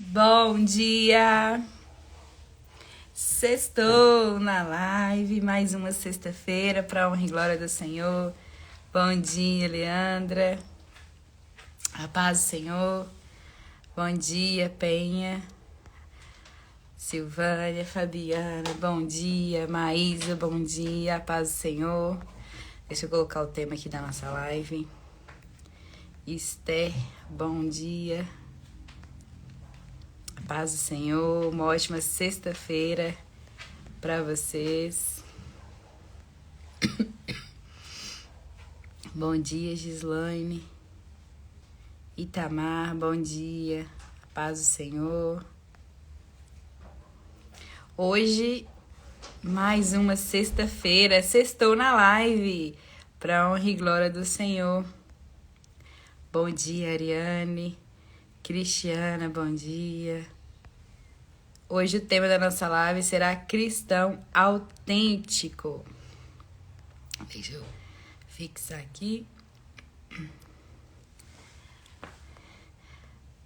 Bom dia! Sextou na live, mais uma sexta-feira para honra e glória do Senhor. Bom dia, Leandra. A paz do Senhor. Bom dia, Penha. Silvânia, Fabiana, bom dia. Maísa, bom dia. A paz do Senhor. Deixa eu colocar o tema aqui da nossa live. Esther, bom dia. Paz do Senhor, uma ótima sexta-feira para vocês. Bom dia, Gislaine. Itamar, bom dia. Paz do Senhor. Hoje, mais uma sexta-feira. Sextou na live para honra e glória do Senhor. Bom dia, Ariane. Cristiana, bom dia. Hoje o tema da nossa live será cristão autêntico. Deixa eu fixar aqui.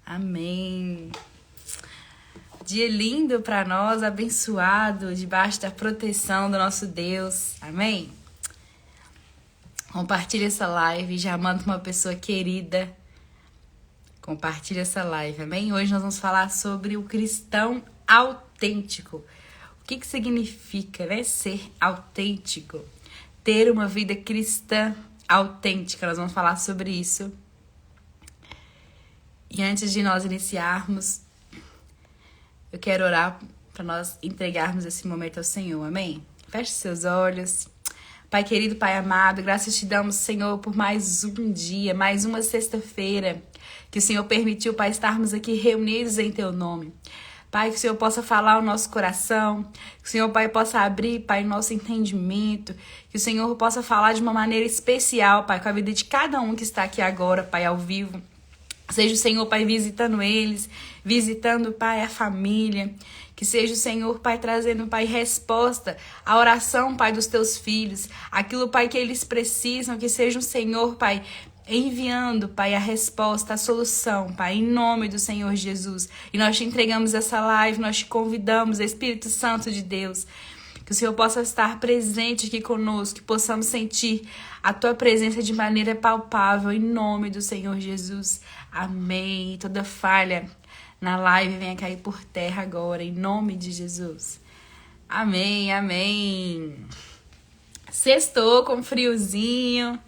Amém. Dia lindo para nós, abençoado, debaixo da proteção do nosso Deus. Amém? Compartilha essa live, já manda uma pessoa querida. Compartilha essa live, amém? Hoje nós vamos falar sobre o cristão autêntico. O que significa, né? Ser autêntico. Ter uma vida cristã autêntica. Nós vamos falar sobre isso. E antes de nós iniciarmos, eu quero orar para nós entregarmos esse momento ao Senhor, amém? Feche seus olhos. Pai querido, Pai amado, graças te damos, Senhor, por mais um dia, mais uma sexta-feira que o Senhor permitiu, Pai, estarmos aqui reunidos em Teu nome. Pai, que o Senhor possa falar ao nosso coração, que o Senhor, Pai, possa abrir, Pai, nosso entendimento, que o Senhor possa falar de uma maneira especial, Pai, com a vida de cada um que está aqui agora, Pai, ao vivo. Seja o Senhor, Pai, visitando eles, visitando, Pai, a família. Que seja o Senhor, Pai, trazendo, Pai, resposta à oração, Pai, dos Teus filhos. Aquilo, Pai, que eles precisam, que seja o Senhor, Pai, enviando, Pai, a resposta, a solução, Pai, em nome do Senhor Jesus. E nós te entregamos essa live, nós te convidamos, Espírito Santo de Deus, que o Senhor possa estar presente aqui conosco, que possamos sentir a Tua presença de maneira palpável, em nome do Senhor Jesus. Amém. Toda falha na live venha cair por terra agora, em nome de Jesus. Amém, amém. Sextou com friozinho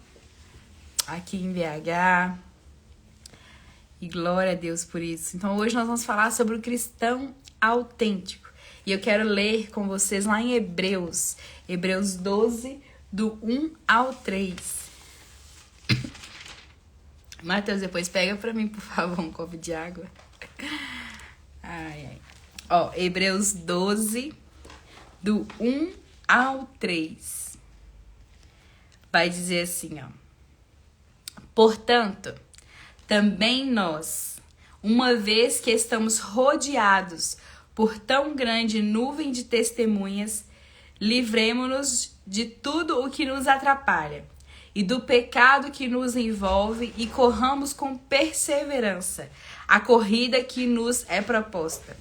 aqui em BH. E glória a Deus por isso. Então hoje nós vamos falar sobre o cristão autêntico. E eu quero ler com vocês lá em Hebreus 12, do 1 ao 3. Matheus, depois pega pra mim, por favor, um copo de água. Ai, ai. Ó, Hebreus 12, do 1 ao 3. Vai dizer assim, ó. Portanto, também nós, uma vez que estamos rodeados por tão grande nuvem de testemunhas, livremo-nos de tudo o que nos atrapalha e do pecado que nos envolve e corramos com perseverança a corrida que nos é proposta.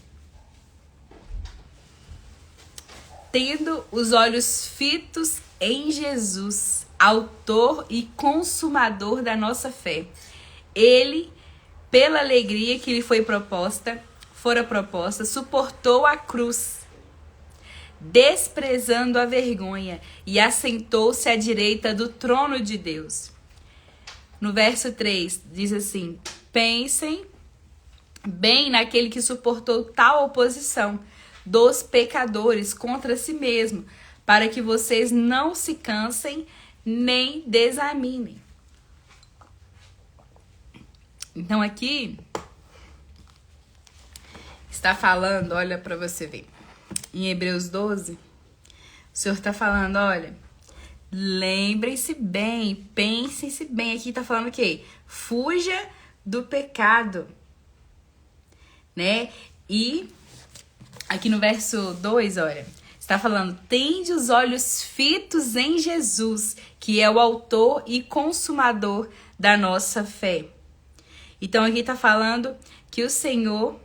Tendo os olhos fitos em Jesus, autor e consumador da nossa fé. Ele, pela alegria que lhe fora proposta, suportou a cruz, desprezando a vergonha, e assentou-se à direita do trono de Deus. No verso 3, diz assim: pensem bem naquele que suportou tal oposição dos pecadores contra si mesmo, para que vocês não se cansem nem desanimem. Então aqui está falando, olha para você ver, em Hebreus 12, o Senhor está falando, olha, lembrem-se bem, pensem-se bem. Aqui está falando o quê? Fuja do pecado, né? E aqui no verso 2, olha, está falando, tende os olhos fitos em Jesus, que é o autor e consumador da nossa fé. Então aqui está falando que o Senhor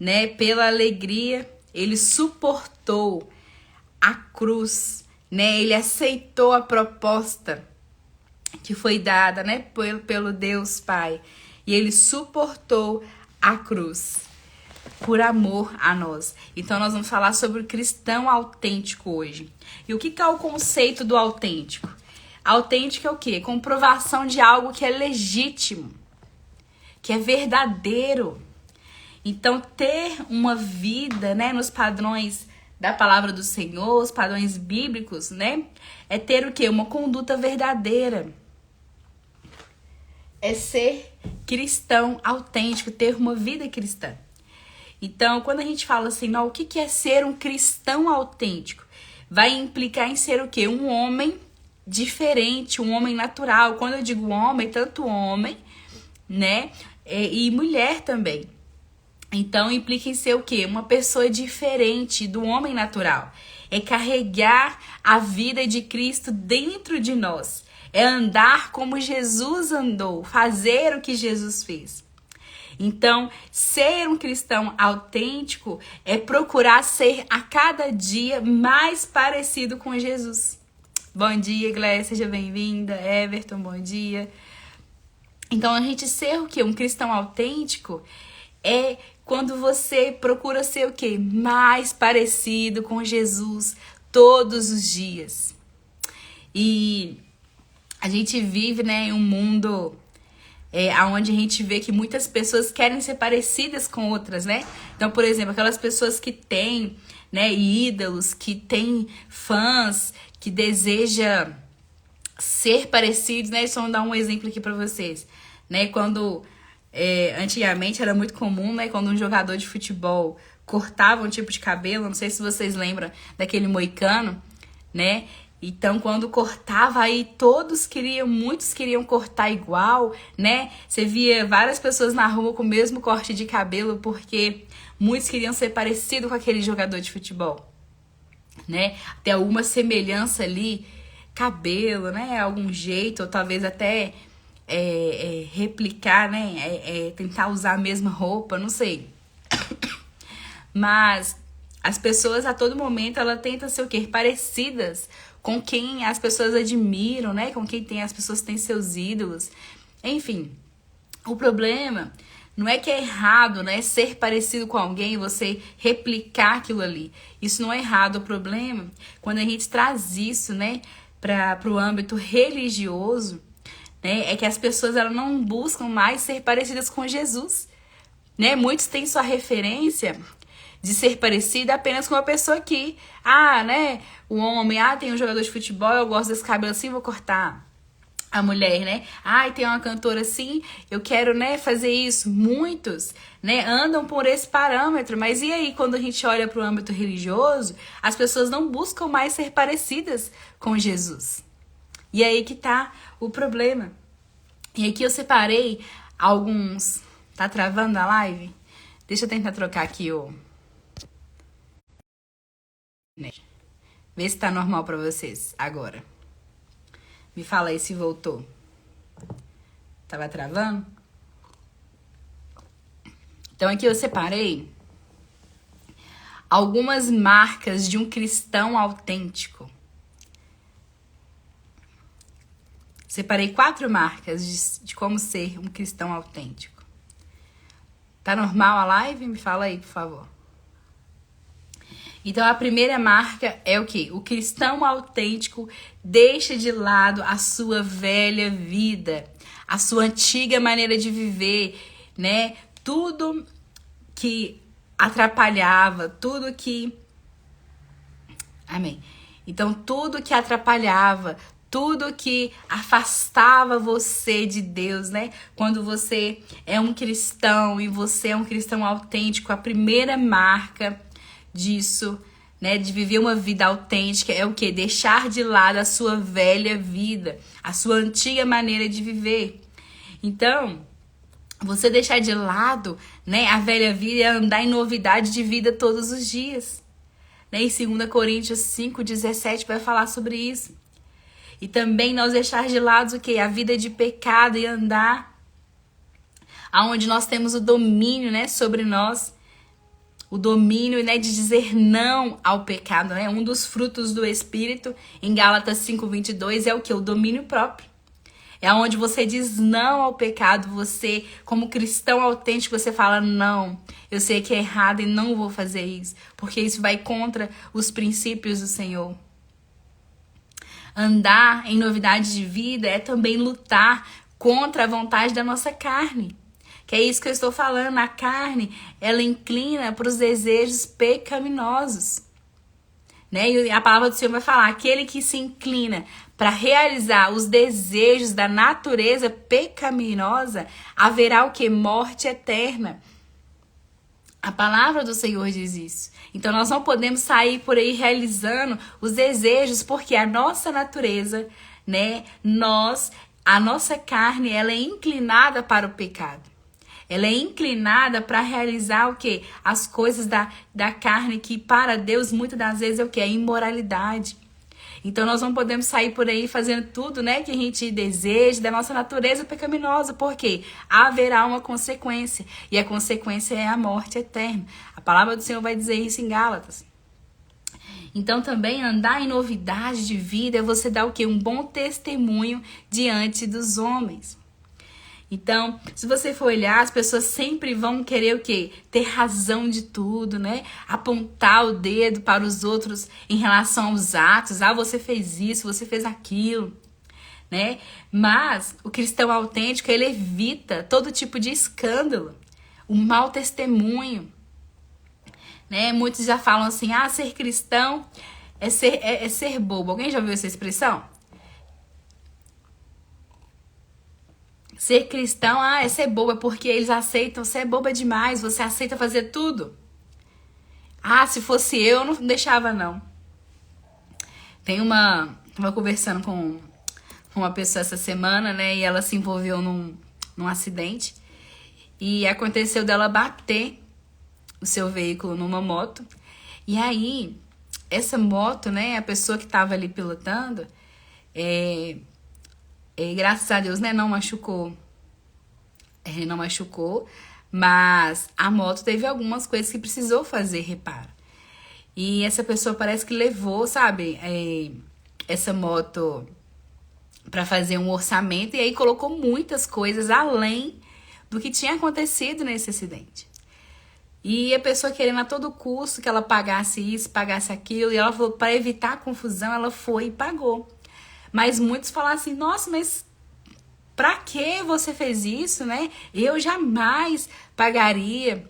né, pela alegria, ele suportou a cruz, né? Ele aceitou a proposta que foi dada, né, pelo Deus Pai. E ele suportou a cruz por amor a nós. Então nós vamos falar sobre o cristão autêntico hoje. E o que é o conceito do autêntico? Autêntico é o quê? Comprovação de algo que é legítimo, que é verdadeiro. Então ter uma vida, né, nos padrões da palavra do Senhor, os padrões bíblicos, né, é ter o quê? Uma conduta verdadeira. É ser cristão autêntico, ter uma vida cristã. Então, quando a gente fala assim, não, o que é ser um cristão autêntico? Vai implicar em ser o quê? Um homem diferente, um homem natural. Quando eu digo homem, tanto homem, né, e mulher também. Então, implica em ser o quê? Uma pessoa diferente do homem natural. É carregar a vida de Cristo dentro de nós. É andar como Jesus andou, fazer o que Jesus fez. Então, ser um cristão autêntico é procurar ser a cada dia mais parecido com Jesus. Bom dia, Gléia, seja bem-vinda. Everton, bom dia. Então, a gente ser o quê? Um cristão autêntico é quando você procura ser o quê? Mais parecido com Jesus todos os dias. E a gente vive, né, em um mundo onde a gente vê que muitas pessoas querem ser parecidas com outras, né? Então, por exemplo, aquelas pessoas que têm, né, ídolos, que têm fãs, que desejam ser parecidos, né? Só vou dar um exemplo aqui pra vocês, né? Quando antigamente era muito comum, né? Quando um jogador de futebol cortava um tipo de cabelo, não sei se vocês lembram daquele moicano, né? Então, quando cortava, aí muitos queriam cortar igual, né? Você via várias pessoas na rua com o mesmo corte de cabelo, porque muitos queriam ser parecidos com aquele jogador de futebol, né? Ter alguma semelhança ali, cabelo, né? Algum jeito, ou talvez até replicar, né? Tentar usar a mesma roupa, não sei. Mas as pessoas, a todo momento, ela tenta ser o quê? Parecidas com quem as pessoas admiram, né? Com quem as pessoas têm seus ídolos. Enfim, o problema não é que é errado, né? Ser parecido com alguém, você replicar aquilo ali. Isso não é errado. O problema, quando a gente traz isso, né, para o âmbito religioso, né, é que as pessoas elas não buscam mais ser parecidas com Jesus, né? Muitos têm sua referência de ser parecida apenas com uma pessoa que, né, o homem, tem um jogador de futebol, eu gosto desse cabelo assim, vou cortar. A mulher, né, tem uma cantora assim, eu quero, né, fazer isso. Muitos, né, andam por esse parâmetro, mas e aí, quando a gente olha para o âmbito religioso, as pessoas não buscam mais ser parecidas com Jesus. E aí que tá o problema. E aqui eu separei alguns... Tá travando a live? Deixa eu tentar trocar aqui Vê se tá normal pra vocês agora. Me fala aí se voltou. Tava travando? Então aqui eu separei algumas marcas de um cristão autêntico. Separei 4 marcas de como ser um cristão autêntico. Tá normal a live? Me fala aí, por favor. Então, a primeira marca é o quê? O cristão autêntico deixa de lado a sua velha vida, a sua antiga maneira de viver, né? Tudo que atrapalhava, tudo que... Amém. Então, tudo que atrapalhava, tudo que afastava você de Deus, né? Quando você é um cristão e você é um cristão autêntico, a primeira marca disso, né, de viver uma vida autêntica é o quê? Deixar de lado a sua velha vida, a sua antiga maneira de viver. Então, você deixar de lado, né, a velha vida é andar em novidade de vida todos os dias. Né? Em 2 Coríntios 5:17 vai falar sobre isso. E também nós deixar de lado o quê? A vida de pecado e andar aonde nós temos o domínio, né, sobre nós. o domínio, né, de dizer não ao pecado, né? Um dos frutos do Espírito, em Gálatas 5:22, é o que? O domínio próprio. É onde você diz não ao pecado. Você, como cristão autêntico, você fala não. Eu sei que é errado e não vou fazer isso, porque isso vai contra os princípios do Senhor. Andar em novidade de vida é também lutar contra a vontade da nossa carne. Que é isso que eu estou falando. A carne, ela inclina para os desejos pecaminosos. Né? E a palavra do Senhor vai falar, aquele que se inclina para realizar os desejos da natureza pecaminosa, haverá o que? Morte eterna. A palavra do Senhor diz isso. Então nós não podemos sair por aí realizando os desejos, porque a nossa natureza, né, a nossa carne, ela é inclinada para o pecado. Ela é inclinada para realizar o quê? As coisas da carne, que para Deus muitas das vezes é o quê? A imoralidade. Então nós não podemos sair por aí fazendo tudo, né, que a gente deseja da nossa natureza pecaminosa, porque haverá uma consequência, e a consequência é a morte eterna. A palavra do Senhor vai dizer isso em Gálatas. Então também andar em novidade de vida é você dar o quê? Um bom testemunho diante dos homens. Então, se você for olhar, as pessoas sempre vão querer o quê? Ter razão de tudo, né? Apontar o dedo para os outros em relação aos atos. Ah, você fez isso, você fez aquilo, né? Mas o cristão autêntico, ele evita todo tipo de escândalo, o mau testemunho, né? Muitos já falam assim, ah, ser cristão é ser bobo. Alguém já ouviu essa expressão? Ser cristão, é ser boba, porque eles aceitam, você é boba demais, você aceita fazer tudo. Ah, se fosse eu não deixava não. Tava conversando com uma pessoa essa semana, né, e ela se envolveu num acidente, e aconteceu dela bater o seu veículo numa moto, e aí, essa moto, né, a pessoa que tava ali pilotando, graças a Deus, né, não machucou, mas a moto teve algumas coisas que precisou fazer reparo. E essa pessoa parece que levou, sabe, essa moto para fazer um orçamento, e aí colocou muitas coisas além do que tinha acontecido nesse acidente. E a pessoa querendo a todo custo que ela pagasse isso, pagasse aquilo, e ela falou, para evitar a confusão, ela foi e pagou. Mas muitos falaram assim, nossa, mas pra que você fez isso, né? Eu jamais pagaria,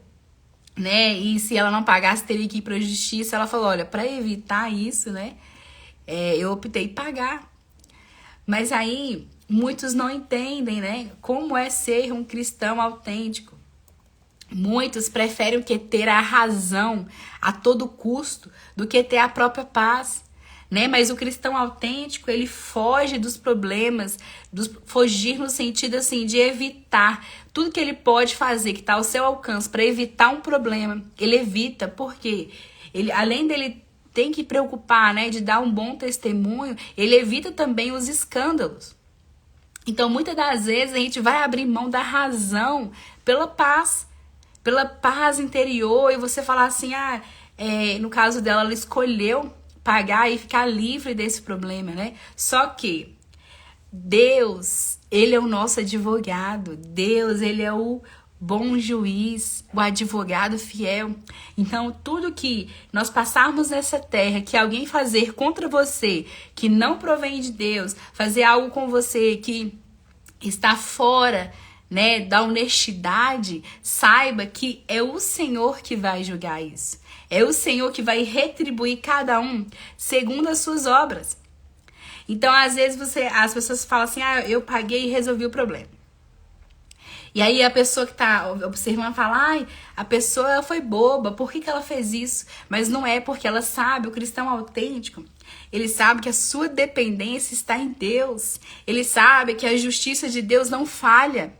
né? E se ela não pagasse, teria que ir pra justiça. Ela falou, olha, pra evitar isso, né? Eu optei pagar. Mas aí, muitos não entendem, né? Como é ser um cristão autêntico. Muitos preferem o que? Ter a razão a todo custo do que ter a própria paz. Né? Mas o cristão autêntico, ele foge dos problemas, fugir no sentido assim de evitar tudo que ele pode fazer, que está ao seu alcance, para evitar um problema. Ele evita, porque ele, além dele ter que preocupar, né, de dar um bom testemunho, ele evita também os escândalos. Então, muitas das vezes, a gente vai abrir mão da razão pela paz interior, e você falar assim, no caso dela, ela escolheu pagar e ficar livre desse problema, né? Só que Deus, ele é o nosso advogado. Deus, ele é o bom juiz, o advogado fiel. Então, tudo que nós passarmos nessa terra, que alguém fazer contra você, que não provém de Deus, fazer algo com você que está fora, né, da honestidade, saiba que é o Senhor que vai julgar isso. É o Senhor que vai retribuir cada um segundo as suas obras. Então, às vezes, as pessoas falam assim, eu paguei e resolvi o problema. E aí a pessoa que está observando fala, a pessoa foi boba, por que ela fez isso? Mas não é, porque ela sabe, o cristão autêntico, ele sabe que a sua dependência está em Deus. Ele sabe que a justiça de Deus não falha.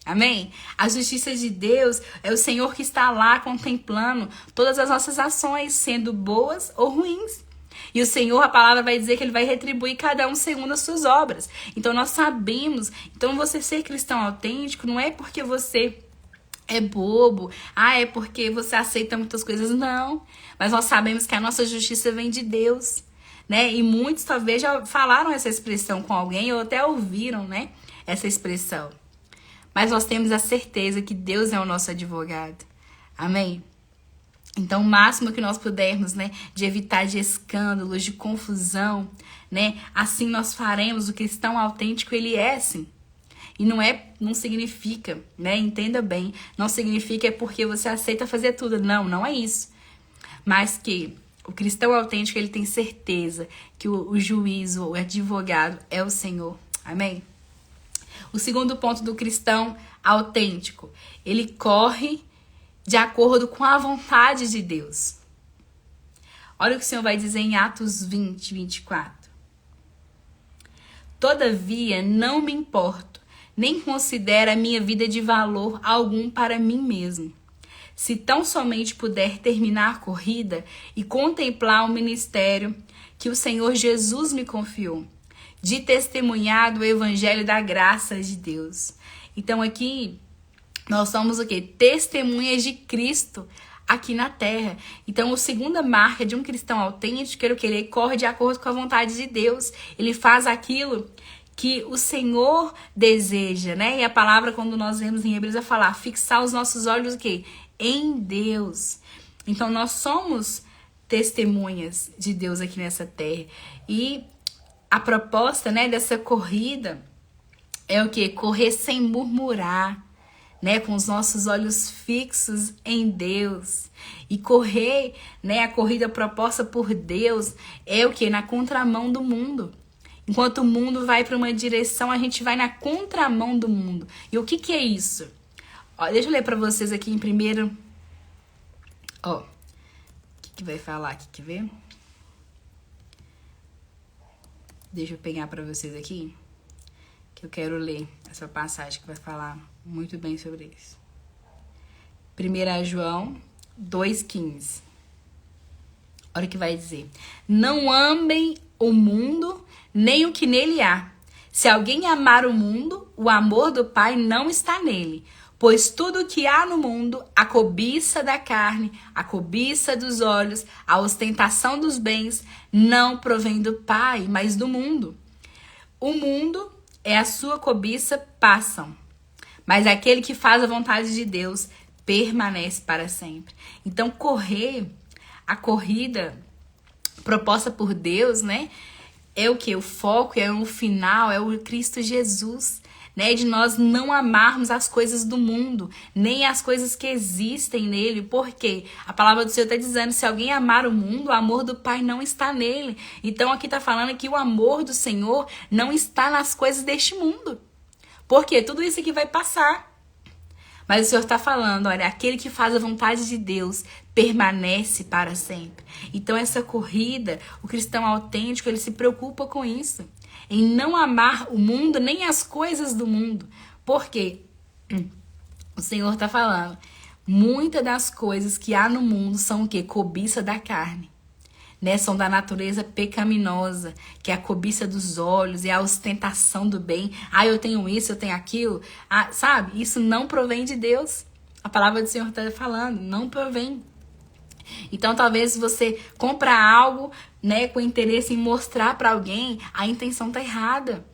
Amém? A justiça de Deus é o Senhor que está lá contemplando todas as nossas ações, sendo boas ou ruins. E o Senhor, a palavra vai dizer que ele vai retribuir cada um segundo as suas obras. Então nós sabemos, então você ser cristão autêntico não é porque você é bobo, é porque você aceita muitas coisas. Não, mas nós sabemos que a nossa justiça vem de Deus, né? E muitos talvez já falaram essa expressão com alguém ou até ouviram, né, essa expressão. Mas nós temos a certeza que Deus é o nosso advogado. Amém? Então, o máximo que nós pudermos, né, de evitar de escândalos, de confusão, né, assim nós faremos. O cristão autêntico, ele é assim. E não significa, né, entenda bem, não significa é porque você aceita fazer tudo. Não é isso. Mas que o cristão autêntico, ele tem certeza que o juiz, o advogado é o Senhor. Amém? O segundo ponto do cristão autêntico, ele corre de acordo com a vontade de Deus. Olha o que o Senhor vai dizer em Atos 20, 24. Todavia, não me importo, nem considero a minha vida de valor algum para mim mesmo. Se tão somente puder terminar a corrida e contemplar o ministério que o Senhor Jesus me confiou, de testemunhar do evangelho da graça de Deus. Então aqui nós somos o quê? Testemunhas de Cristo aqui na terra. Então a segunda marca de um cristão autêntico é o que ele corre de acordo com a vontade de Deus. Ele faz aquilo que o Senhor deseja, né? E a palavra, quando nós vemos em Hebreus, é falar, fixar os nossos olhos o quê? Em Deus. Então nós somos testemunhas de Deus aqui nessa terra. E a proposta, né, dessa corrida é o quê? Correr sem murmurar, né, com os nossos olhos fixos em Deus. E correr, né, a corrida proposta por Deus é o quê? Na contramão do mundo. Enquanto o mundo vai para uma direção, a gente vai na contramão do mundo. E o que é isso? Ó, deixa eu ler para vocês aqui em primeiro. Ó, o que vai falar aqui, quer ver? Deixa eu pegar para vocês aqui, que eu quero ler essa passagem que vai falar muito bem sobre isso. 1 João 2,15. Olha o que vai dizer. Não amem o mundo, nem o que nele há. Se alguém amar o mundo, o amor do Pai não está nele. Pois tudo o que há no mundo, a cobiça da carne, a cobiça dos olhos, a ostentação dos bens, não provém do Pai, mas do mundo. O mundo é a sua cobiça passam, mas aquele que faz a vontade de Deus permanece para sempre. Então, correr a corrida proposta por Deus, né? É o que? O foco, é o final, é o Cristo Jesus. Né, de nós não amarmos as coisas do mundo, nem as coisas que existem nele, porque a palavra do Senhor está dizendo, se alguém amar o mundo, o amor do Pai não está nele. Então aqui está falando que o amor do Senhor não está nas coisas deste mundo, porque tudo isso aqui vai passar. Mas o Senhor está falando, olha, aquele que faz a vontade de Deus permanece para sempre. Então essa corrida, o cristão autêntico, ele se preocupa com isso. Em não amar o mundo, nem as coisas do mundo. Porque o Senhor está falando, muitas das coisas que há no mundo são o quê? Cobiça da carne. Né? São da natureza pecaminosa, que é a cobiça dos olhos e a ostentação do bem. Eu tenho isso, eu tenho aquilo. Sabe? Isso não provém de Deus. A palavra do Senhor está falando, não provém. Então, talvez você compra algo, né, com interesse em mostrar para alguém, a intenção tá errada.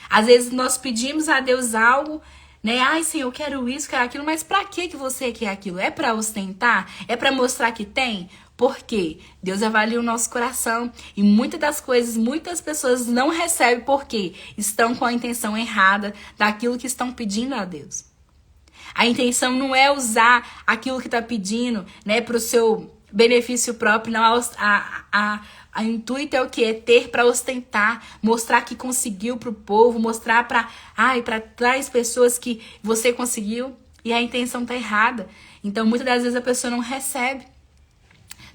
Às vezes nós pedimos a Deus algo, né? Senhor, eu quero isso, quero aquilo, mas para que você quer aquilo? É para ostentar? É para mostrar que tem? Por quê? Deus avalia o nosso coração e muitas das coisas, muitas pessoas não recebem porque estão com a intenção errada daquilo que estão pedindo a Deus. A intenção não é usar aquilo que está pedindo, né, para o seu benefício próprio, não. A intuito é o que? É ter para ostentar, mostrar que conseguiu para o povo, mostrar para trás pessoas que você conseguiu e a intenção está errada. Então, muitas das vezes a pessoa não recebe.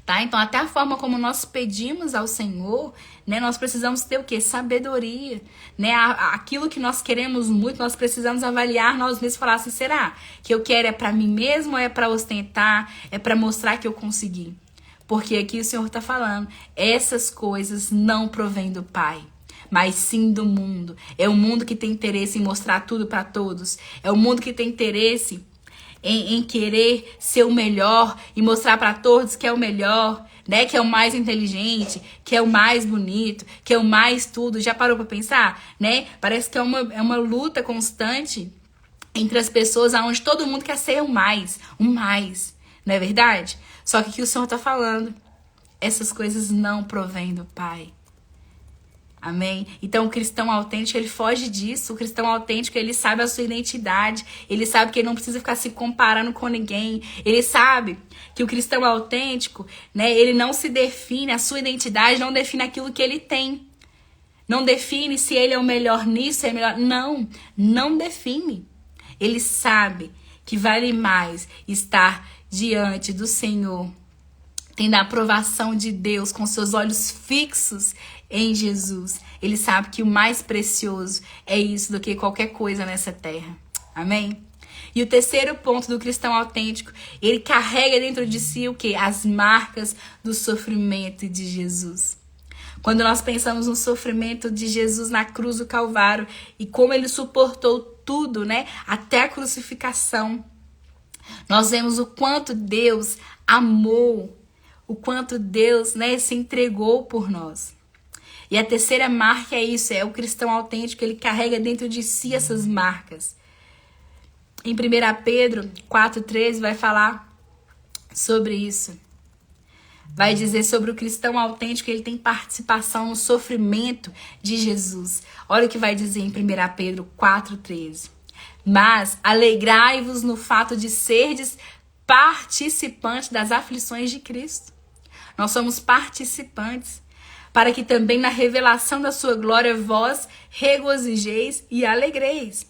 Tá? Então, até a forma como nós pedimos ao Senhor, né, nós precisamos ter o quê? Sabedoria. Né? Aquilo que nós queremos muito, nós precisamos avaliar nós mesmos e falar assim, será que eu quero é para mim mesmo ou é para ostentar, é para mostrar que eu consegui? Porque aqui o Senhor está falando, essas coisas não provêm do Pai, mas sim do mundo. É o mundo que tem interesse em mostrar tudo para todos. É o mundo que tem interesse em querer ser o melhor e mostrar para todos que é o melhor, né? Que é o mais inteligente, que é o mais bonito, que é o mais tudo. Já parou para pensar, né? Parece que é uma luta constante entre as pessoas, onde todo mundo quer ser o mais, não é verdade? Só que aqui o Senhor tá falando, essas coisas não provêm do Pai. Amém? Então o cristão autêntico, ele foge disso. O cristão autêntico, ele sabe a sua identidade. Ele sabe que ele não precisa ficar se comparando com ninguém. Ele sabe que o cristão autêntico, né, ele não se define, a sua identidade não define aquilo que ele tem. Não define se ele é o melhor nisso, é melhor. Não define. Ele sabe que vale mais estar diante do Senhor, tendo a aprovação de Deus, com seus olhos fixos em Jesus. Ele sabe que o mais precioso é isso do que qualquer coisa nessa terra. Amém? E o terceiro ponto do cristão autêntico, ele carrega dentro de si o quê? As marcas do sofrimento de Jesus. Quando nós pensamos no sofrimento de Jesus na cruz do Calvário e como ele suportou tudo, né? Até a crucificação, nós vemos o quanto Deus amou, o quanto Deus, né, se entregou por nós. E a terceira marca é isso, é o cristão autêntico, ele carrega dentro de si essas marcas. Em 1 Pedro 4,13 vai falar sobre isso. Vai dizer sobre o cristão autêntico, ele tem participação no sofrimento de Jesus. Olha o que vai dizer em 1 Pedro 4,13. Mas alegrai-vos no fato de serdes participantes das aflições de Cristo. Nós somos participantes, para que também na revelação da sua glória vós regozijeis e alegreis.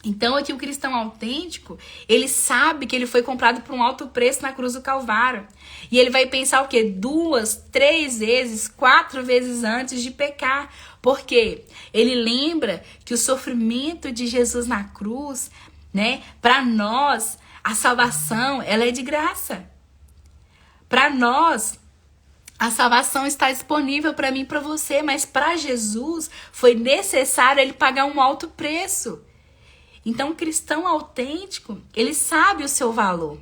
Então aqui o cristão autêntico, ele sabe que ele foi comprado por um alto preço na cruz do Calvário. E ele vai pensar o quê? 2, 3 vezes, 4 vezes antes de pecar. Por quê? Ele lembra que o sofrimento de Jesus na cruz, né? Para nós, a salvação, ela é de graça. Para nós, a salvação está disponível para mim e para você. Mas para Jesus, foi necessário ele pagar um alto preço. Então, o cristão autêntico, ele sabe o seu valor.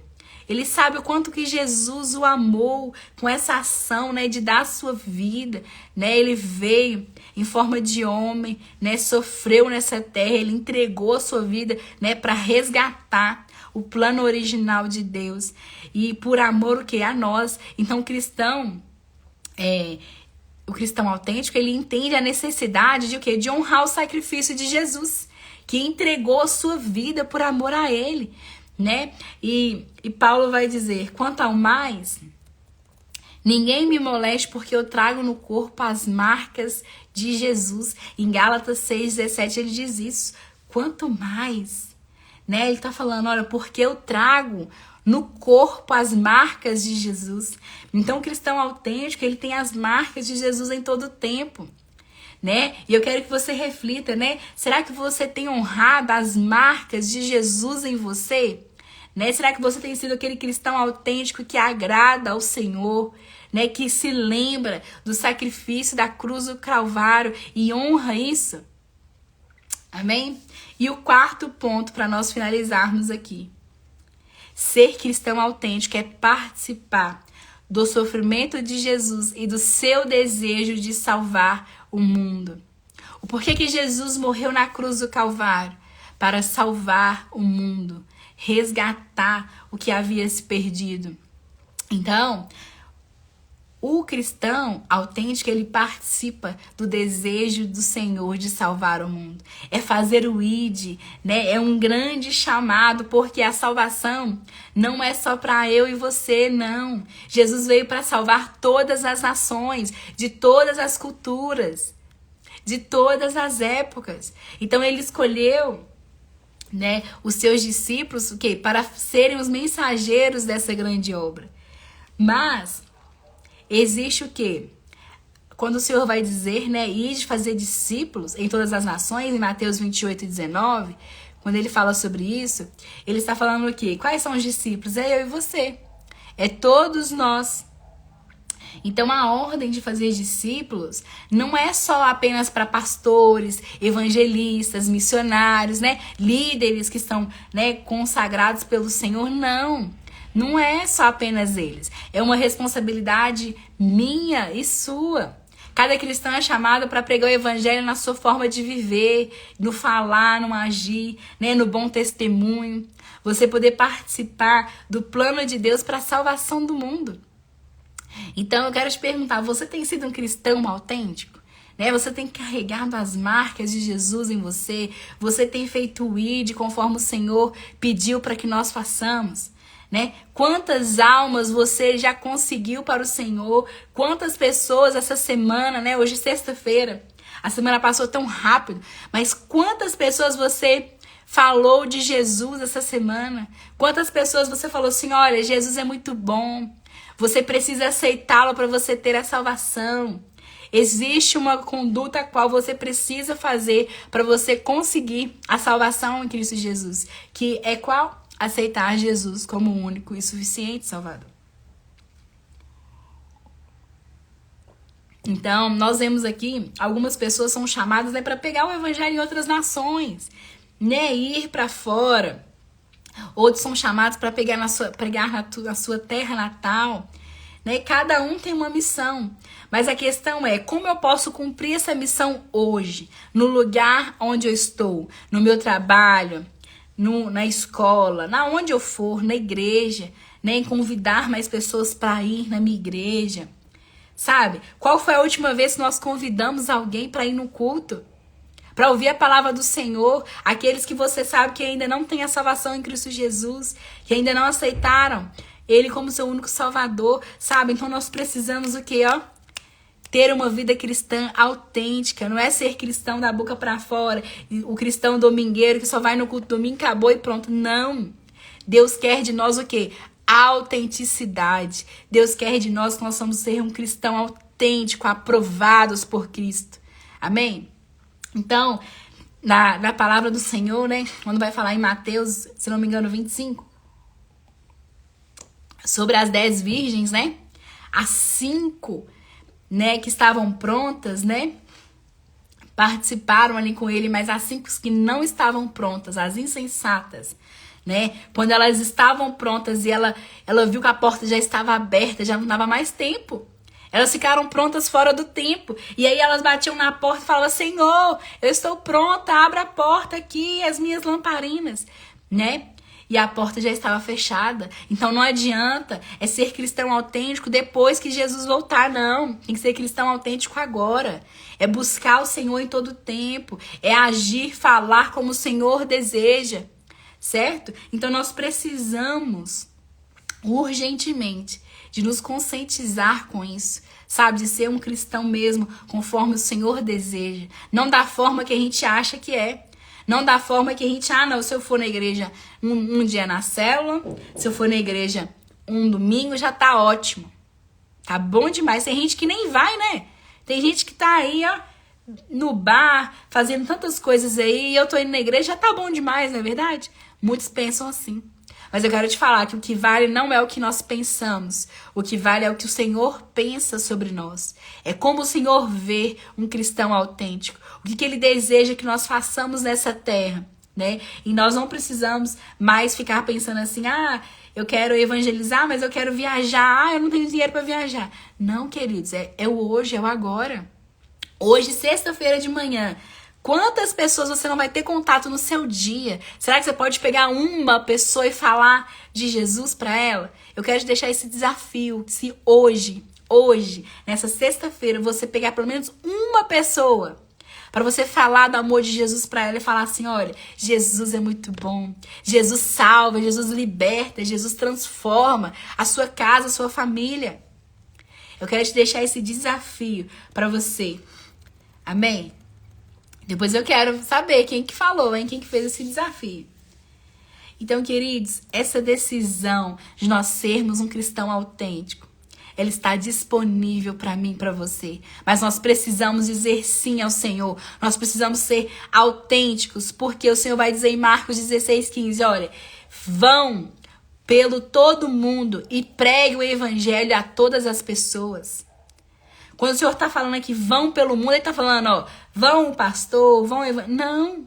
Ele sabe o quanto que Jesus o amou com essa ação, né, de dar a sua vida, né? Ele veio em forma de homem, né, sofreu nessa terra, ele entregou a sua vida, né, para resgatar o plano original de Deus. E por amor o quê? A nós. Então, o cristão autêntico, ele entende a necessidade de o quê? De honrar o sacrifício de Jesus, que entregou a sua vida por amor a ele, né? E Paulo vai dizer, quanto ao mais, ninguém me moleste porque eu trago no corpo as marcas de Jesus. Em Gálatas 6,17 ele diz isso, quanto mais, né? Ele tá falando, olha, porque eu trago no corpo as marcas de Jesus. Então o cristão autêntico, ele tem as marcas de Jesus em todo o tempo, né? E eu quero que você reflita, né? Será que você tem honrado as marcas de Jesus em você? Né? Será que você tem sido aquele cristão autêntico que agrada ao Senhor, né? Que se lembra do sacrifício da cruz do Calvário e honra isso? Amém? E o quarto ponto para nós finalizarmos aqui. Ser cristão autêntico é participar do sofrimento de Jesus e do seu desejo de salvar o mundo. O porquê que Jesus morreu na cruz do Calvário? Para salvar o mundo, resgatar o que havia se perdido. Então, o cristão autêntico, ele participa do desejo do Senhor de salvar o mundo. É fazer o ID, né? É um grande chamado, porque a salvação não é só para eu e você, não. Jesus veio para salvar todas as nações, de todas as culturas, de todas as épocas. Então ele escolheu, né, os seus discípulos, o quê? Para serem os mensageiros dessa grande obra. Mas existe o quê? Quando o Senhor vai dizer, né, ide fazer discípulos em todas as nações, em Mateus 28:19, quando ele fala sobre isso, ele está falando o quê? Quais são os discípulos? É eu e você. É todos nós. Então a ordem de fazer discípulos não é só apenas para pastores, evangelistas, missionários, né, líderes que estão, né, consagrados pelo Senhor, não. Não é só apenas eles. É uma responsabilidade minha e sua. Cada cristão é chamado para pregar o evangelho na sua forma de viver, no falar, no agir, né, no bom testemunho. Você poder participar do plano de Deus para a salvação do mundo. Então eu quero te perguntar, você tem sido um cristão autêntico? Né? Você tem carregado as marcas de Jesus em você? Você tem feito o ID conforme o Senhor pediu para que nós façamos? Né? Quantas almas você já conseguiu para o Senhor? Quantas pessoas essa semana, né? Hoje é sexta-feira, a semana passou tão rápido, mas quantas pessoas você falou de Jesus essa semana? Quantas pessoas você falou assim, olha, Jesus é muito bom, você precisa aceitá-lo para você ter a salvação. Existe uma conduta a qual você precisa fazer para você conseguir a salvação em Cristo Jesus, que é qual? Aceitar Jesus como o único e suficiente Salvador. Então, nós vemos aqui, algumas pessoas são chamadas, né, para pegar o evangelho em outras nações, né, ir para fora. Outros são chamados para pregar na sua terra natal. Né? Cada um tem uma missão. Mas a questão é, como eu posso cumprir essa missão hoje? No lugar onde eu estou, no meu trabalho, na escola, na onde eu for, na igreja, né? Em convidar mais pessoas para ir na minha igreja. Sabe? Qual foi a última vez que nós convidamos alguém para ir no culto? Para ouvir a palavra do Senhor, aqueles que você sabe que ainda não têm a salvação em Cristo Jesus, que ainda não aceitaram Ele como seu único Salvador, sabe? Então nós precisamos o quê, ó? Ter uma vida cristã autêntica, não é ser cristão da boca para fora, o cristão domingueiro que só vai no culto domingo, acabou e pronto. Não. Deus quer de nós o quê? Autenticidade. Deus quer de nós que nós somos ser um cristão autêntico, aprovados por Cristo. Amém? Então, na palavra do Senhor, né? Quando vai falar em Mateus, se não me engano, 25, sobre as 10 virgens, né? As 5, né, que estavam prontas, né? Participaram ali com ele, mas as 5 que não estavam prontas, as insensatas, né? Quando elas estavam prontas e ela viu que a porta já estava aberta, já não dava mais tempo. Elas ficaram prontas fora do tempo. E aí elas batiam na porta e falavam, Senhor, eu estou pronta, abra a porta aqui, as minhas lamparinas, né? E a porta já estava fechada. Então não adianta ser cristão autêntico depois que Jesus voltar, não. Tem que ser cristão autêntico agora. É buscar o Senhor em todo tempo. É agir, falar como o Senhor deseja. Certo? Então nós precisamos urgentemente de nos conscientizar com isso, sabe? De ser um cristão mesmo, conforme o Senhor deseja. Não da forma que a gente acha que é. Não da forma que a gente, não, se eu for na igreja um dia na célula, se eu for na igreja um domingo, já tá ótimo. Tá bom demais. Tem gente que nem vai, né? Tem gente que tá aí, ó, no bar, fazendo tantas coisas aí, e eu tô indo na igreja, já tá bom demais, não é verdade? Muitos pensam assim. Mas eu quero te falar que o que vale não é o que nós pensamos. O que vale é o que o Senhor pensa sobre nós. É como o Senhor vê um cristão autêntico. O que Ele deseja que nós façamos nessa terra, né? E nós não precisamos mais ficar pensando assim, eu quero evangelizar, mas eu quero viajar. Eu não tenho dinheiro para viajar. Não, queridos, é o hoje, é o agora. Hoje, sexta-feira de manhã. Quantas pessoas você não vai ter contato no seu dia? Será que você pode pegar uma pessoa e falar de Jesus para ela? Eu quero te deixar esse desafio. Se hoje, nessa sexta-feira, você pegar pelo menos uma pessoa para você falar do amor de Jesus para ela e falar assim, olha, Jesus é muito bom. Jesus salva, Jesus liberta, Jesus transforma a sua casa, a sua família. Eu quero te deixar esse desafio para você. Amém? Depois eu quero saber quem que falou, hein? Quem que fez esse desafio. Então, queridos, essa decisão de nós sermos um cristão autêntico, ela está disponível para mim e para você. Mas nós precisamos dizer sim ao Senhor. Nós precisamos ser autênticos, porque o Senhor vai dizer em Marcos 16:15, olha, vão, pelo todo mundo e pregue o evangelho a todas as pessoas. Quando o Senhor está falando aqui, vão pelo mundo, ele está falando, ó, vão pastor, vão não,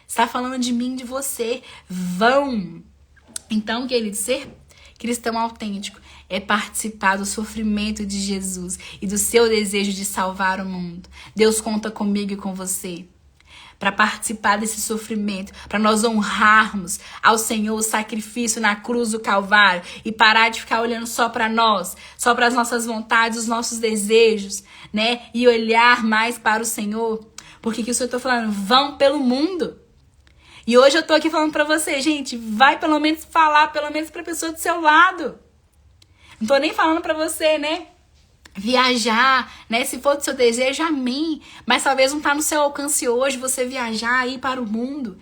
está falando de mim, de você, vão. Então, querido, ser cristão autêntico é participar do sofrimento de Jesus e do seu desejo de salvar o mundo. Deus conta comigo e com você para participar desse sofrimento, para nós honrarmos ao Senhor o sacrifício na cruz do Calvário e parar de ficar olhando só para nós, só para as nossas vontades, os nossos desejos, né? E olhar mais para o Senhor. Porque que isso eu tô falando? Vão pelo mundo. E hoje eu tô aqui falando para você, gente, vai pelo menos falar, pelo menos para a pessoa do seu lado. Não tô nem falando para você, né? Viajar, né? Se for do seu desejo, amém. Mas talvez não tá no seu alcance hoje você viajar, ir para o mundo.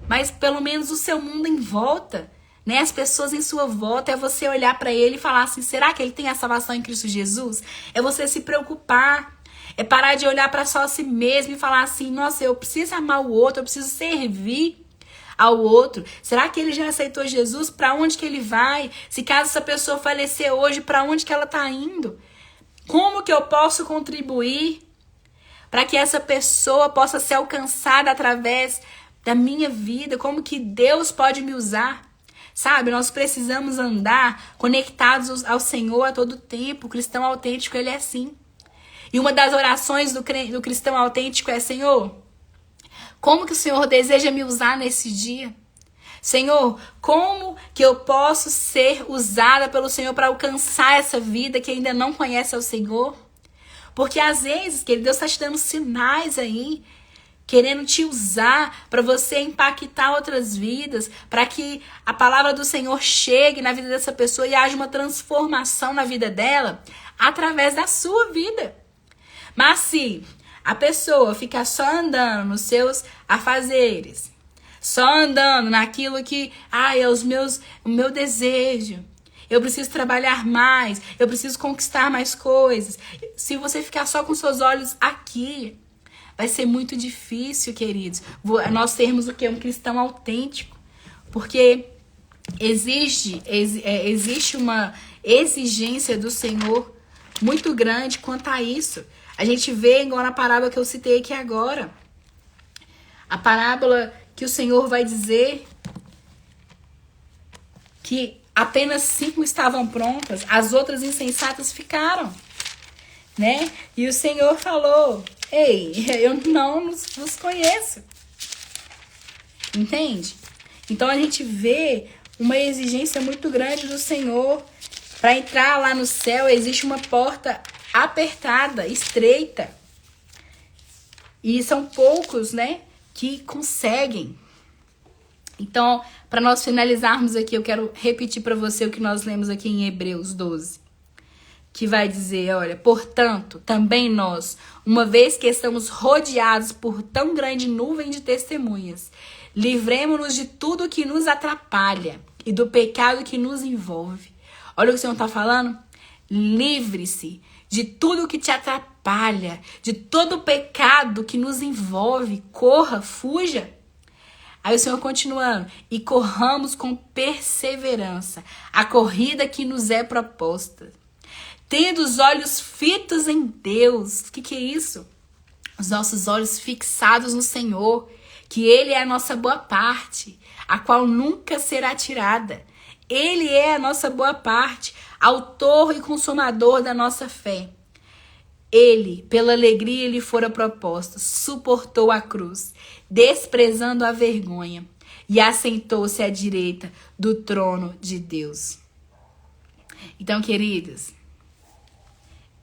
Mas pelo menos o seu mundo em volta, né? As pessoas em sua volta, é você olhar para ele e falar assim, será que ele tem a salvação em Cristo Jesus? É você se preocupar. É parar de olhar para só si mesmo e falar assim, nossa, eu preciso amar o outro, eu preciso servir ao outro. Será que ele já aceitou Jesus? Para onde que ele vai? Se caso essa pessoa falecer hoje, para onde que ela tá indo? Como que eu posso contribuir para que essa pessoa possa ser alcançada através da minha vida? Como que Deus pode me usar? Sabe, nós precisamos andar conectados ao Senhor a todo tempo. O cristão autêntico, ele é assim. E uma das orações do cristão autêntico é, Senhor, como que o Senhor deseja me usar nesse dia? Senhor, como que eu posso ser usada pelo Senhor para alcançar essa vida que ainda não conhece ao Senhor? Porque às vezes, querido, Deus está te dando sinais aí, querendo te usar para você impactar outras vidas, para que a palavra do Senhor chegue na vida dessa pessoa e haja uma transformação na vida dela através da sua vida. Mas se a pessoa ficar só andando nos seus afazeres, só andando naquilo que, é o meu desejo, eu preciso trabalhar mais, eu preciso conquistar mais coisas. Se você ficar só com seus olhos aqui, vai ser muito difícil, queridos, nós termos o quê? Um cristão autêntico. Porque existe uma exigência do Senhor muito grande quanto a isso. A gente vê igual na parábola que eu citei aqui agora. A parábola que o Senhor vai dizer que apenas 5 estavam prontas, as outras insensatas ficaram, né? E o Senhor falou, ei, eu não vos conheço. Entende? Então a gente vê uma exigência muito grande do Senhor. Para entrar lá no céu existe uma porta apertada, estreita. E são poucos, né, que conseguem. Então, para nós finalizarmos aqui, eu quero repetir para você o que nós lemos aqui em Hebreus 12. Que vai dizer, olha, portanto, também nós, uma vez que estamos rodeados por tão grande nuvem de testemunhas, livremo-nos de tudo que nos atrapalha e do pecado que nos envolve. Olha o que o Senhor está falando. Livre-se de tudo que te atrapalha, de todo o pecado que nos envolve. Corra, fuja. Aí o Senhor continuando. E corramos com perseverança a corrida que nos é proposta, tendo os olhos fitos em Deus. O que é isso? Os nossos olhos fixados no Senhor, que Ele é a nossa boa parte, a qual nunca será tirada. Ele é a nossa boa parte, autor e consumador da nossa fé. Ele, pela alegria lhe fora proposta, suportou a cruz, desprezando a vergonha, e assentou-se à direita do trono de Deus. Então, queridos,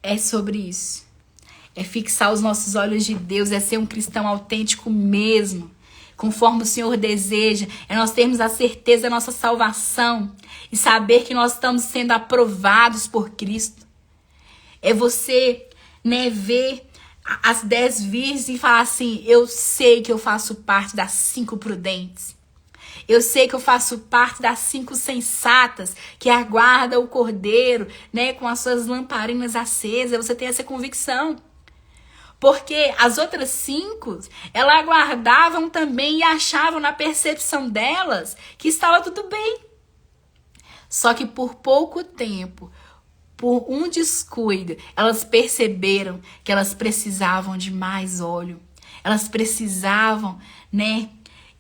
é sobre isso. É fixar os nossos olhos de Deus, é ser um cristão autêntico mesmo, conforme o Senhor deseja. É nós termos a certeza da nossa salvação e saber que nós estamos sendo aprovados por Cristo. É você, né, ver as 10 virgens e falar assim, eu sei que eu faço parte das 5 prudentes. Eu sei que eu faço parte das 5 sensatas que aguardam o cordeiro, né, com as suas lamparinas acesas. Você tem essa convicção. Porque as outras 5, elas aguardavam também e achavam na percepção delas que estava tudo bem. Só que por pouco tempo, por um descuido, elas perceberam que elas precisavam de mais óleo. Elas precisavam, né?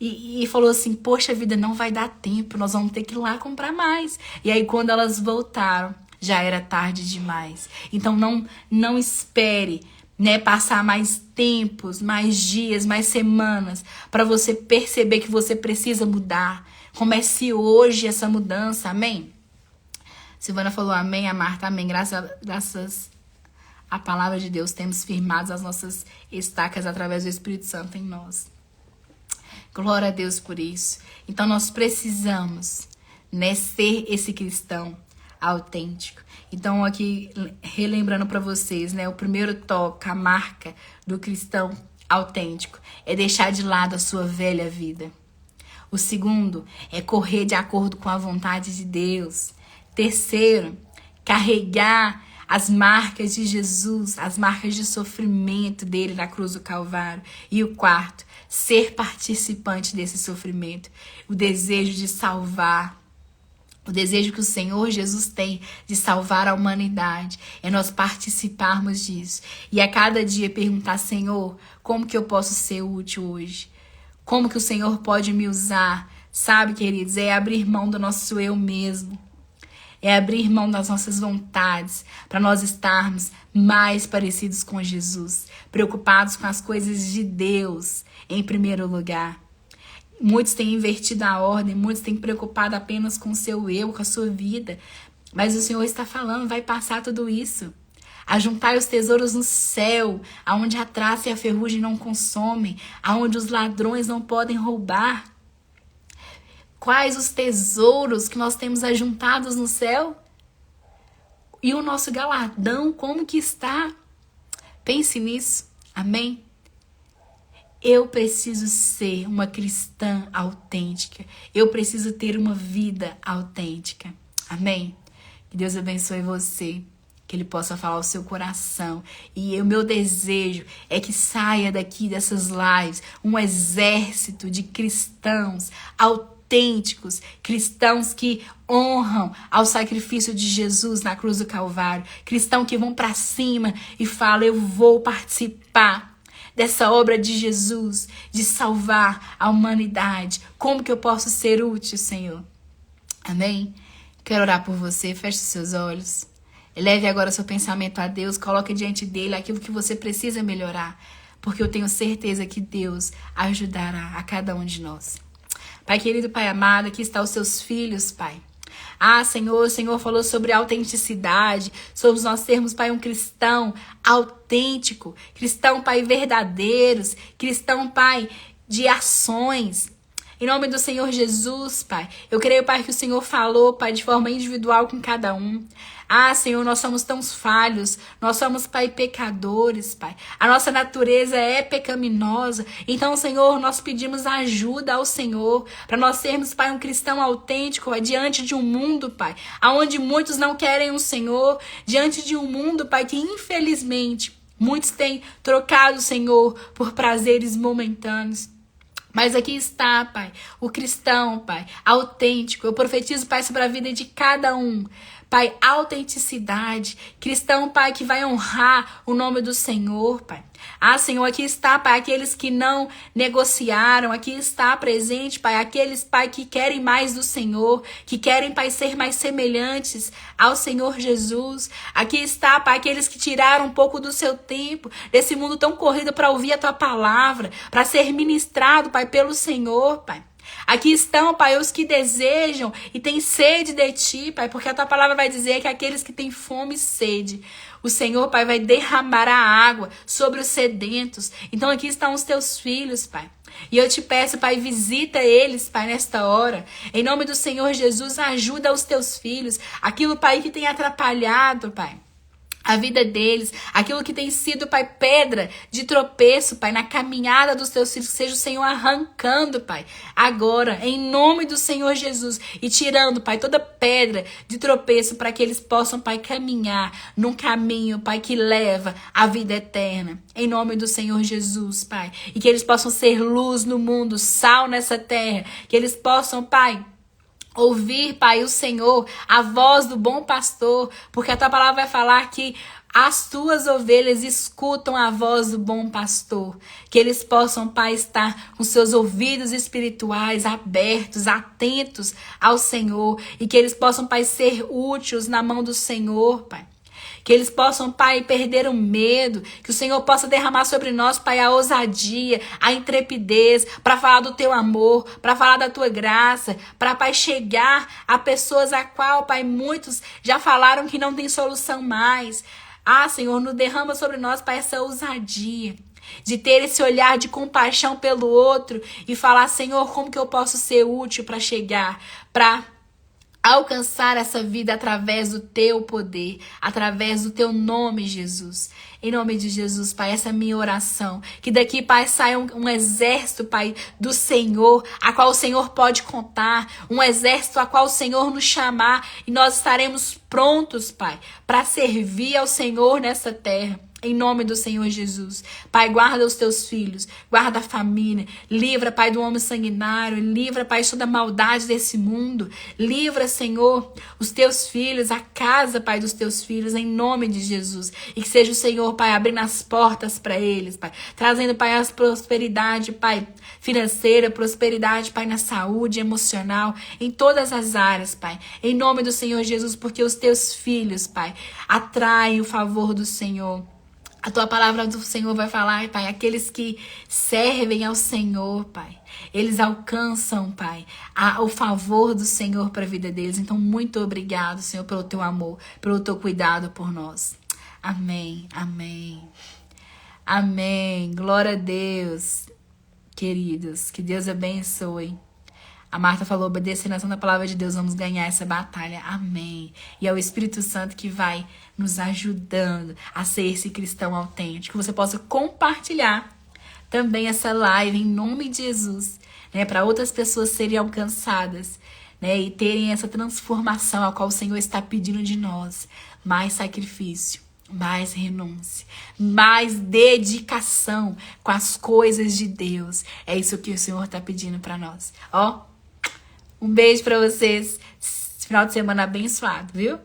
E falou assim, poxa vida, não vai dar tempo, nós vamos ter que ir lá comprar mais. E aí quando elas voltaram, já era tarde demais. Então não espere, né, passar mais tempos, mais dias, mais semanas para você perceber que você precisa mudar. Comece hoje essa mudança, amém? Silvana falou amém, a Marta amém. Graças à palavra de Deus, temos firmados as nossas estacas através do Espírito Santo em nós. Glória a Deus por isso. Então nós precisamos, né, ser esse cristão autêntico. Então aqui relembrando para vocês, né, o primeiro toque, a marca do cristão autêntico é deixar de lado a sua velha vida. O segundo é correr de acordo com a vontade de Deus. Terceiro, carregar as marcas de Jesus, as marcas de sofrimento dele na cruz do Calvário. E o quarto, ser participante desse sofrimento. O desejo de salvar, o desejo que o Senhor Jesus tem de salvar a humanidade. É nós participarmos disso. E a cada dia perguntar, Senhor, como que eu posso ser útil hoje? Como que o Senhor pode me usar? Sabe, queridos, é abrir mão do nosso eu mesmo. É abrir mão das nossas vontades para nós estarmos mais parecidos com Jesus, preocupados com as coisas de Deus em primeiro lugar. Muitos têm invertido a ordem, muitos têm preocupado apenas com o seu eu, com a sua vida. Mas o Senhor está falando, vai passar tudo isso. Ajuntai os tesouros no céu, aonde a traça e a ferrugem não consomem, aonde os ladrões não podem roubar. Quais os tesouros que nós temos ajuntados no céu? E o nosso galardão, como que está? Pense nisso, amém? Eu preciso ser uma cristã autêntica. Eu preciso ter uma vida autêntica, amém? Que Deus abençoe você, que Ele possa falar ao seu coração. E o meu desejo é que saia daqui dessas lives um exército de cristãos autênticos, cristãos que honram ao sacrifício de Jesus na cruz do Calvário, cristãos que vão para cima e falam, eu vou participar dessa obra de Jesus, de salvar a humanidade. Como que eu posso ser útil, Senhor? Amém? Quero orar por você, feche os seus olhos. Eleve agora seu pensamento a Deus, coloque diante dele aquilo que você precisa melhorar, porque eu tenho certeza que Deus ajudará a cada um de nós. Pai querido, Pai amado, aqui estão os seus filhos, Pai. Ah, Senhor, o Senhor falou sobre autenticidade, sobre nós sermos, Pai, um cristão autêntico, cristão, Pai, verdadeiros, cristão, Pai, de ações. Em nome do Senhor Jesus, Pai, eu creio, Pai, que o Senhor falou, Pai, de forma individual com cada um. Ah, Senhor, nós somos tão falhos, nós somos, Pai, pecadores, Pai. A nossa natureza é pecaminosa. Então, Senhor, nós pedimos ajuda ao Senhor para nós sermos, Pai, um cristão autêntico, Pai, diante de um mundo, Pai, onde muitos não querem o Senhor, diante de um mundo, Pai, que infelizmente muitos têm trocado o Senhor por prazeres momentâneos. Mas aqui está, Pai, o cristão, Pai, autêntico. Eu profetizo, Pai, sobre a vida de cada um. Pai, autenticidade. Cristão, Pai, que vai honrar o nome do Senhor, Pai. Ah, Senhor, aqui está, Pai, aqueles que não negociaram. Aqui está presente, Pai, aqueles, Pai, que querem mais do Senhor, que querem, Pai, ser mais semelhantes ao Senhor Jesus. Aqui está, Pai, aqueles que tiraram um pouco do seu tempo, desse mundo tão corrido para ouvir a Tua palavra, para ser ministrado, Pai, pelo Senhor, Pai. Aqui estão, Pai, os que desejam e têm sede de Ti, Pai, porque a Tua palavra vai dizer que aqueles que têm fome e sede, o Senhor, Pai, vai derramar a água sobre os sedentos. Então aqui estão os Teus filhos, Pai. E eu te peço, Pai, visita eles, Pai, nesta hora. Em nome do Senhor Jesus, ajuda os Teus filhos. Aquilo, Pai, que tem atrapalhado, Pai, a vida deles, aquilo que tem sido, Pai, pedra de tropeço, Pai, na caminhada dos Teus filhos, que seja o Senhor arrancando, Pai, agora, em nome do Senhor Jesus, e tirando, Pai, toda pedra de tropeço para que eles possam, Pai, caminhar num caminho, Pai, que leva à vida eterna, em nome do Senhor Jesus, Pai, e que eles possam ser luz no mundo, sal nessa terra, que eles possam, Pai, ouvir, Pai, o Senhor, a voz do bom pastor, porque a tua palavra vai falar que as tuas ovelhas escutam a voz do bom pastor. Que eles possam, Pai, estar com seus ouvidos espirituais abertos, atentos ao Senhor. E que eles possam, Pai, ser úteis na mão do Senhor, Pai. Que eles possam, Pai, perder o medo. Que o Senhor possa derramar sobre nós, Pai, a ousadia, a intrepidez, para falar do teu amor, para falar da tua graça, para, Pai, chegar a pessoas a qual, Pai, muitos já falaram que não tem solução mais. Ah, Senhor, nos derrama sobre nós, Pai, essa ousadia de ter esse olhar de compaixão pelo outro e falar, Senhor, como que eu posso ser útil para chegar, para alcançar essa vida através do teu poder, através do teu nome, Jesus. Em nome de Jesus, Pai, essa é a minha oração. Que daqui, Pai, saia um exército, Pai, do Senhor, a qual o Senhor pode contar. Um exército a qual o Senhor nos chamar. E nós estaremos prontos, Pai, para servir ao Senhor nessa terra. Em nome do Senhor Jesus. Pai, guarda os teus filhos, guarda a família, livra, Pai, do homem sanguinário, livra, Pai, toda a maldade desse mundo, livra, Senhor, os teus filhos, a casa, Pai, dos teus filhos, em nome de Jesus. E que seja o Senhor, Pai, abrindo as portas para eles, Pai, trazendo, Pai, a prosperidade, Pai, financeira, prosperidade, Pai, na saúde emocional, em todas as áreas, Pai, em nome do Senhor Jesus, porque os teus filhos, Pai, atraem o favor do Senhor. A tua palavra do Senhor vai falar, Pai, aqueles que servem ao Senhor, Pai, eles alcançam, Pai, o favor do Senhor para a vida deles. Então, muito obrigado, Senhor, pelo teu amor, pelo teu cuidado por nós. Amém, amém, amém. Glória a Deus, queridos, que Deus abençoe. A Marta falou, obedecendo a palavra de Deus, vamos ganhar essa batalha. Amém. E é o Espírito Santo que vai nos ajudando a ser esse cristão autêntico. Que você possa compartilhar também essa live em nome de Jesus, né? Para outras pessoas serem alcançadas, né? E terem essa transformação a qual o Senhor está pedindo de nós. Mais sacrifício, mais renúncia, mais dedicação com as coisas de Deus. É isso que o Senhor está pedindo para nós. Ó, um beijo para vocês. Final de semana abençoado, viu?